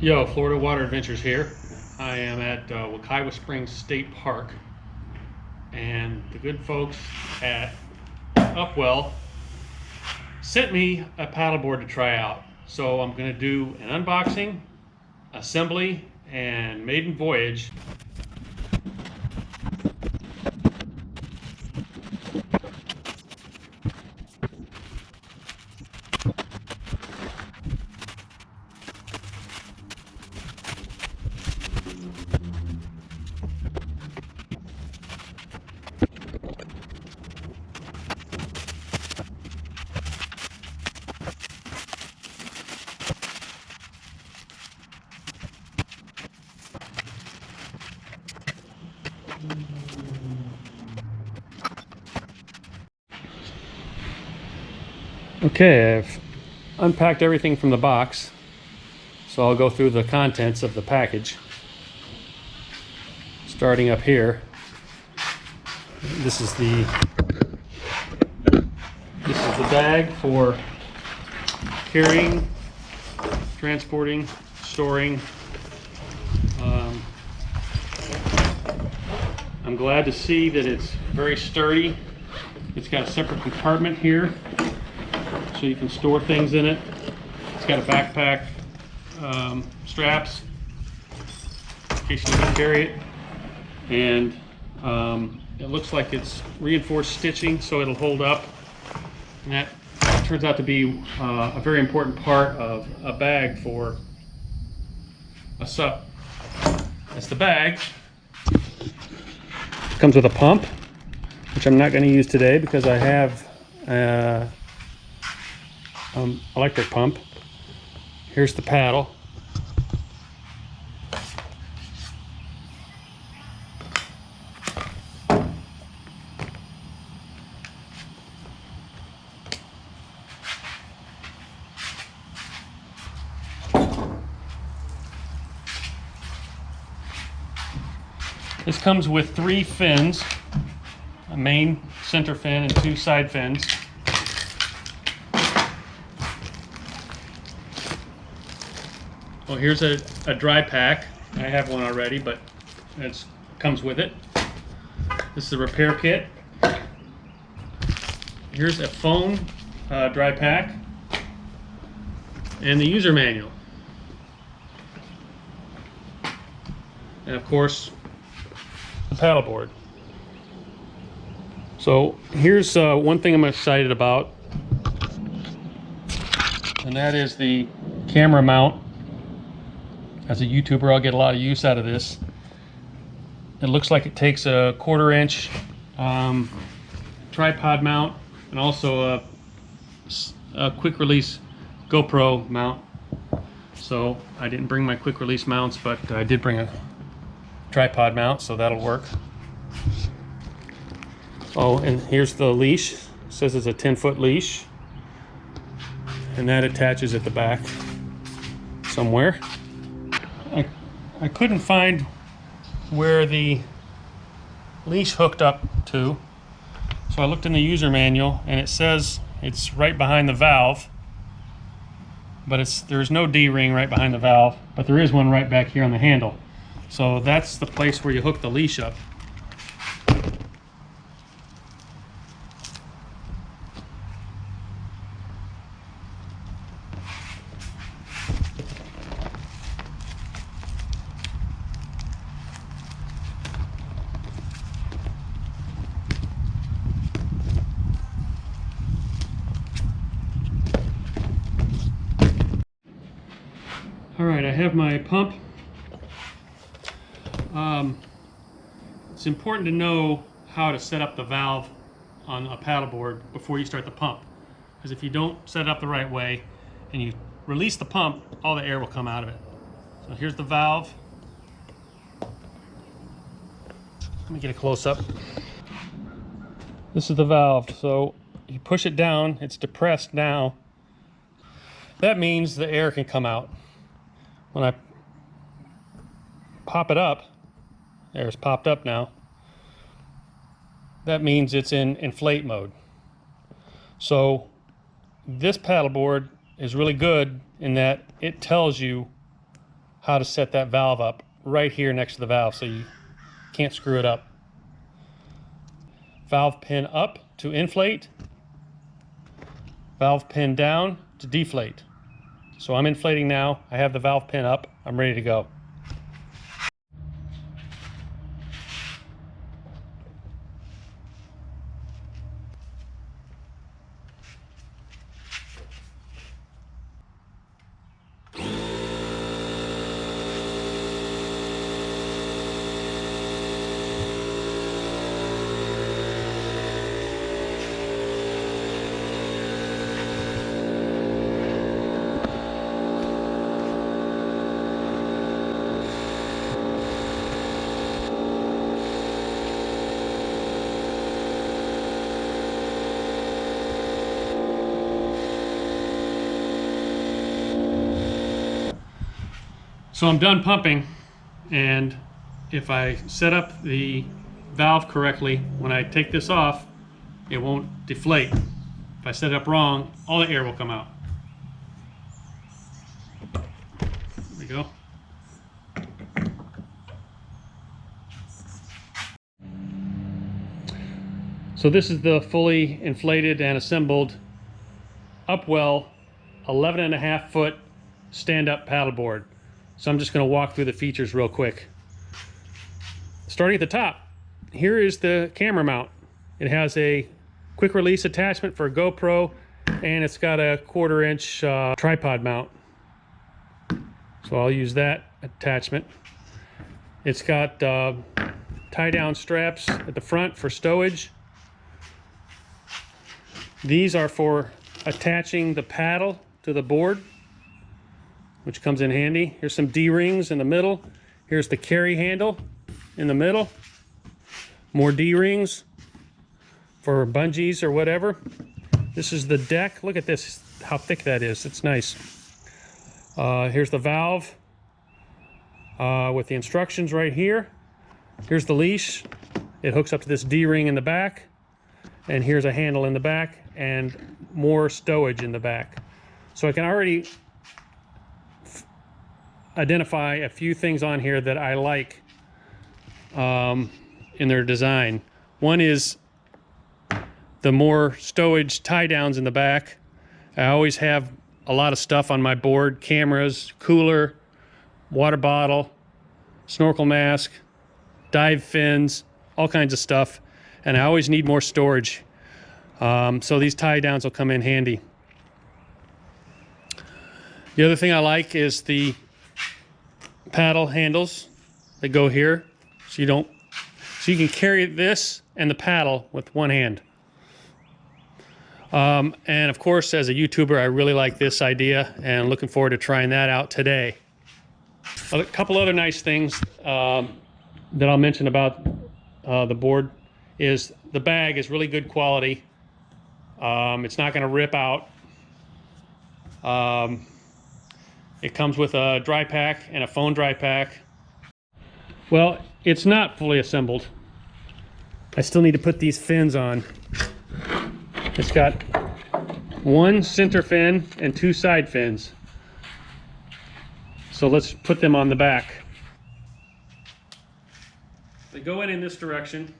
Yo, Florida Water Adventures here. I am at Wekiwa Springs State Park, and the good folks at UPWELL sent me a paddleboard to try out. So I'm going to do an unboxing, assembly, and maiden voyage. Okay, I've unpacked everything from the box, so I'll go through the contents of the package. Starting up here, this is the bag for carrying, transporting, storing. I'm glad to see that it's very sturdy. It's got a separate compartment here, so you can store things in it. It's got a backpack, straps in case you need to carry it, and it looks like it's reinforced stitching, so it'll hold up. And that turns out to be a very important part of a bag for a SUP. That's the bag. Comes with a pump, which I'm not going to use today because I have electric pump. Here's the paddle. This comes with 3 fins, a main center fin and 2 side fins. Well, here's a dry pack. I have one already, but it comes with it. This is a repair kit. Here's a foam dry pack and the user manual. And of course, the paddleboard. So here's one thing I'm excited about, and that is the camera mount. As a YouTuber, I'll get a lot of use out of this. It looks like it takes a 1/4 inch tripod mount and also a quick release GoPro mount. So I didn't bring my quick release mounts, but I did bring a tripod mount, so that'll work. Oh, and here's the leash. It says it's a 10-foot leash, and that attaches at the back somewhere. I couldn't find where the leash hooked up to, so I looked in the user manual, and it says it's right behind the valve, but there's no D-ring right behind the valve, but there is one right back here on the handle. So that's the place where you hook the leash up. All right, I have my pump. It's important to know how to set up the valve on a paddleboard before you start the pump, because if you don't set it up the right way and you release the pump, all the air will come out of it. So here's the valve. Let me get a close-up. This is the valve. So you push it down, it's depressed now. That means the air can come out. When I pop it up, there's popped up now, that means it's in inflate mode. So this paddleboard is really good in that it tells you how to set that valve up right here next to the valve so you can't screw it up. Valve pin up to inflate, valve pin down to deflate. So I'm inflating now, I have the valve pin up, I'm ready to go. So I'm done pumping, and if I set up the valve correctly, when I take this off, it won't deflate. If I set it up wrong, all the air will come out. There we go. So this is the fully inflated and assembled UPWELL 11.5 foot stand-up paddleboard. So I'm just going to walk through the features real quick. Starting at the top, here is the camera mount. It has a quick release attachment for a GoPro, and it's got a 1/4 inch tripod mount. So I'll use that attachment. It's got tie down straps at the front for stowage. These are for attaching the paddle to the board, which comes in handy. Here's some D-rings in the middle. Here's the carry handle in the middle. More D-rings for bungees or whatever. This is the deck. Look at this, how thick that is. It's nice. Here's the valve with the instructions right here. Here's the leash. It hooks up to this D-ring in the back. And here's a handle in the back and more stowage in the back. So I can already identify a few things on here that I like in their design. One is the more stowage tie downs in the back. I always have a lot of stuff on my board: cameras, cooler, water bottle, snorkel mask, dive fins, all kinds of stuff, and I always need more storage. So these tie downs will come in handy. The other thing I like is the paddle handles that go here, so you can carry this and the paddle with one hand. And of course, as a YouTuber, I really like this idea and looking forward to trying that out today. A couple other nice things that I'll mention about the board is the bag is really good quality. It's not going to rip out. It comes with a dry pack and a phone dry pack. Well, it's not fully assembled. I still need to put these fins on. It's got one center fin and 2 side fins. So let's put them on the back. They go in this direction.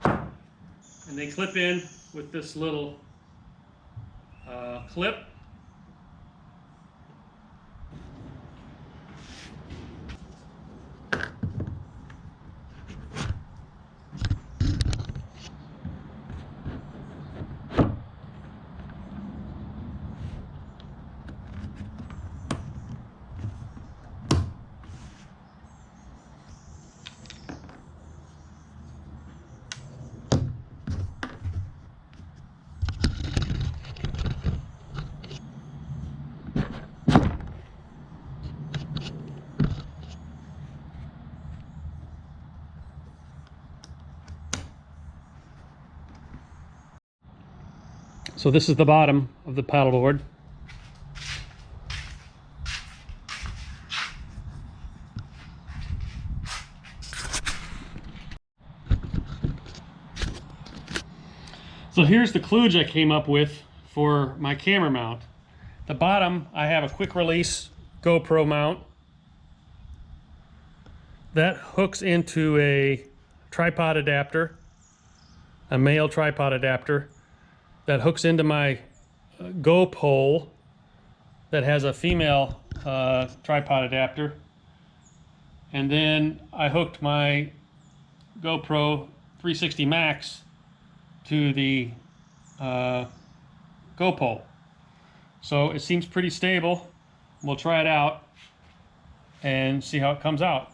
And they clip in with this little clip. So this is the bottom of the paddleboard. So here's the kludge I came up with for my camera mount. The bottom, I have a quick release GoPro mount that hooks into a tripod adapter, a male tripod adapter that hooks into my Go pole that has a female tripod adapter. And then I hooked my GoPro 360 Max to the Go pole. So it seems pretty stable. We'll try it out and see how it comes out.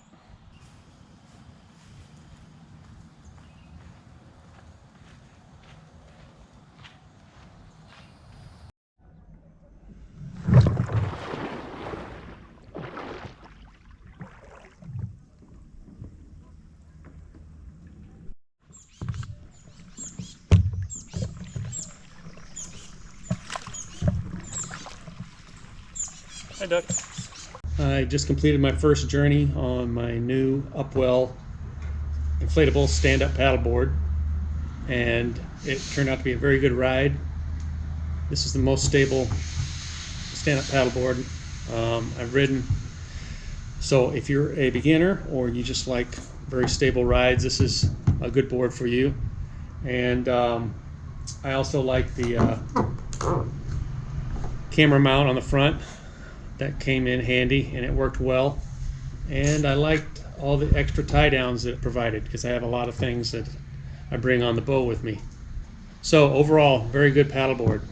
Hi, Duck. I just completed my first journey on my new UPWELL inflatable stand-up paddleboard, and it turned out to be a very good ride. This is the most stable stand-up paddleboard I've ridden. So if you're a beginner or you just like very stable rides, this is a good board for you. And I also like the camera mount on the front. That came in handy and it worked well. And I liked all the extra tie downs that it provided, because I have a lot of things that I bring on the boat with me. So overall, very good paddleboard.